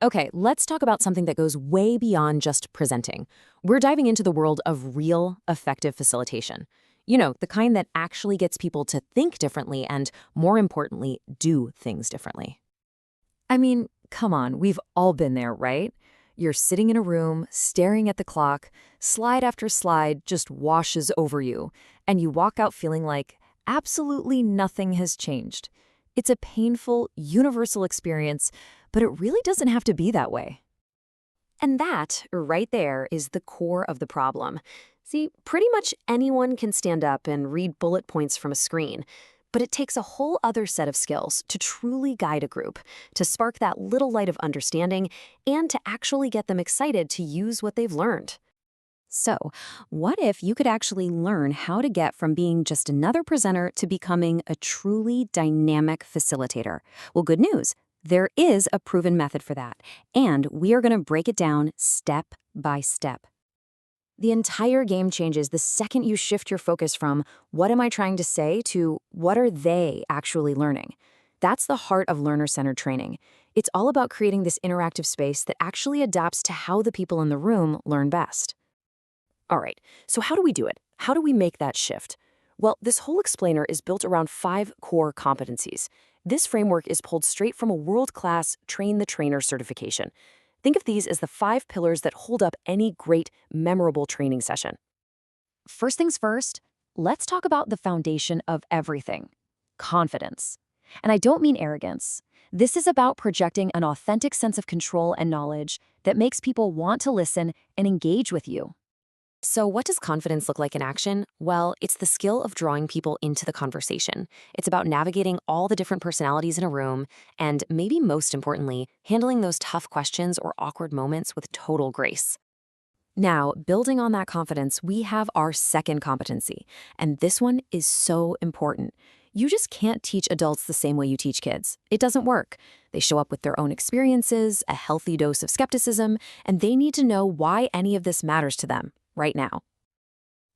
Okay, let's talk about something that goes way beyond just presenting. We're diving into the world of real, effective facilitation. You know, the kind that actually gets people to think differently and, more importantly, do things differently. I mean, come on, we've all been there, right? You're sitting in a room, staring at the clock, slide after slide just washes over you, and you walk out feeling like absolutely nothing has changed. It's a painful, universal experience, but it really doesn't have to be that way. And that, right there, is the core of the problem. See, pretty much anyone can stand up and read bullet points from a screen, but it takes a whole other set of skills to truly guide a group, to spark that little light of understanding, and to actually get them excited to use what they've learned. So, what if you could actually learn how to get from being just another presenter to becoming a truly dynamic facilitator? Well, good news. There is a proven method for that, and we are going to break it down step by step. The entire game changes the second you shift your focus from what am I trying to say to what are they actually learning. That's the heart of learner-centered training. It's all about creating this interactive space that actually adapts to how the people in the room learn best. All right, so how do we do it? How do we make that shift? Well, this whole explainer is built around 5 core competencies. This framework is pulled straight from a world-class Train the Trainer certification. Think of these as the 5 pillars that hold up any great, memorable training session. First things first, let's talk about the foundation of everything: confidence. And I don't mean arrogance. This is about projecting an authentic sense of control and knowledge that makes people want to listen and engage with you. So what does confidence look like in action? Well, it's the skill of drawing people into the conversation. It's about navigating all the different personalities in a room and, maybe most importantly, handling those tough questions or awkward moments with total grace. Now, building on that confidence, we have our second competency, and this one is so important. You just can't teach adults the same way you teach kids. It doesn't work. They show up with their own experiences, a healthy dose of skepticism, and they need to know why any of this matters to them right now.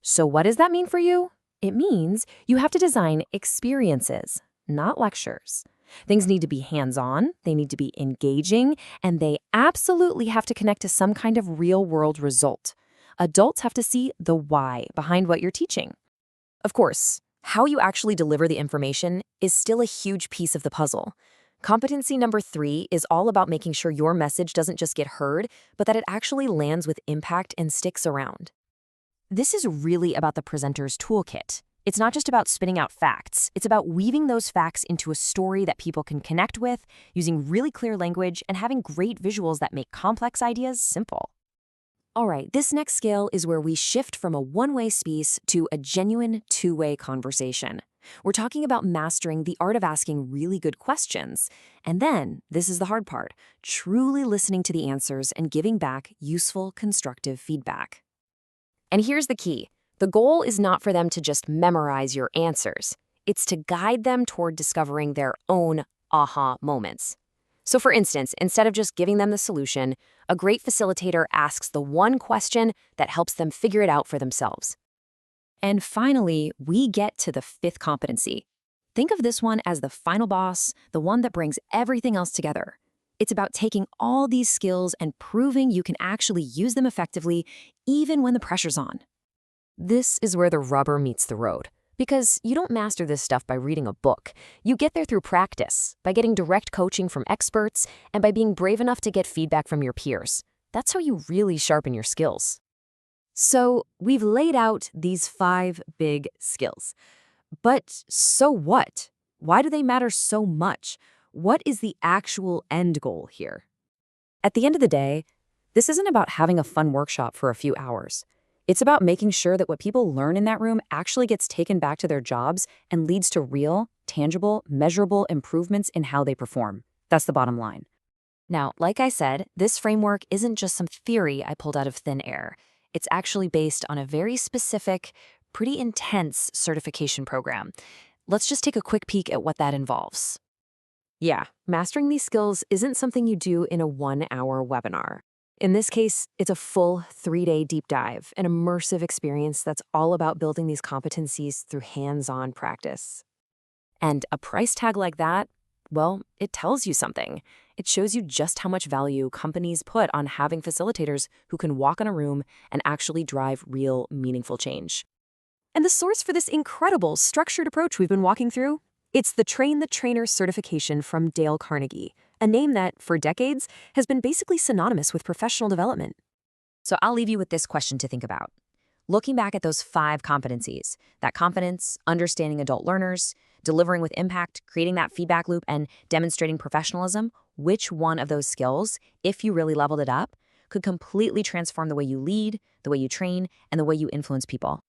So what does that mean for you? It means you have to design experiences, not lectures. Things need to be hands-on, they need to be engaging, and they absolutely have to connect to some kind of real-world result. Adults have to see the why behind what you're teaching. Of course, how you actually deliver the information is still a huge piece of the puzzle. Competency number 3 is all about making sure your message doesn't just get heard, but that it actually lands with impact and sticks around. This is really about the presenter's toolkit. It's not just about spitting out facts. It's about weaving those facts into a story that people can connect with, using really clear language, and having great visuals that make complex ideas simple. All right, this next scale is where we shift from a one-way space to a genuine two-way conversation. We're talking about mastering the art of asking really good questions. And then, this is the hard part, truly listening to the answers and giving back useful, constructive feedback. And here's the key. The goal is not for them to just memorize your answers. It's to guide them toward discovering their own aha moments. So for instance, instead of just giving them the solution, a great facilitator asks the one question that helps them figure it out for themselves. And finally, we get to the 5th competency. Think of this one as the final boss, the one that brings everything else together. It's about taking all these skills and proving you can actually use them effectively, even when the pressure's on. This is where the rubber meets the road. Because you don't master this stuff by reading a book. You get there through practice, by getting direct coaching from experts, and by being brave enough to get feedback from your peers. That's how you really sharpen your skills. So we've laid out these 5 big skills. But so what? Why do they matter so much? What is the actual end goal here? At the end of the day, this isn't about having a fun workshop for a few hours. It's about making sure that what people learn in that room actually gets taken back to their jobs and leads to real, tangible, measurable improvements in how they perform. That's the bottom line. Now, like I said, this framework isn't just some theory I pulled out of thin air. It's actually based on a very specific, pretty intense certification program. Let's just take a quick peek at what that involves. Yeah, mastering these skills isn't something you do in a 1-hour webinar. In this case, it's a full 3-day deep dive, an immersive experience that's all about building these competencies through hands-on practice. And a price tag like that, well, it tells you something. It shows you just how much value companies put on having facilitators who can walk in a room and actually drive real, meaningful change. And the source for this incredible, structured approach we've been walking through? It's the Train the Trainer certification from Dale Carnegie, a name that, for decades, has been basically synonymous with professional development. So I'll leave you with this question to think about. Looking back at those 5 competencies, that confidence, understanding adult learners, delivering with impact, creating that feedback loop, and demonstrating professionalism, which one of those skills, if you really leveled it up, could completely transform the way you lead, the way you train, and the way you influence people?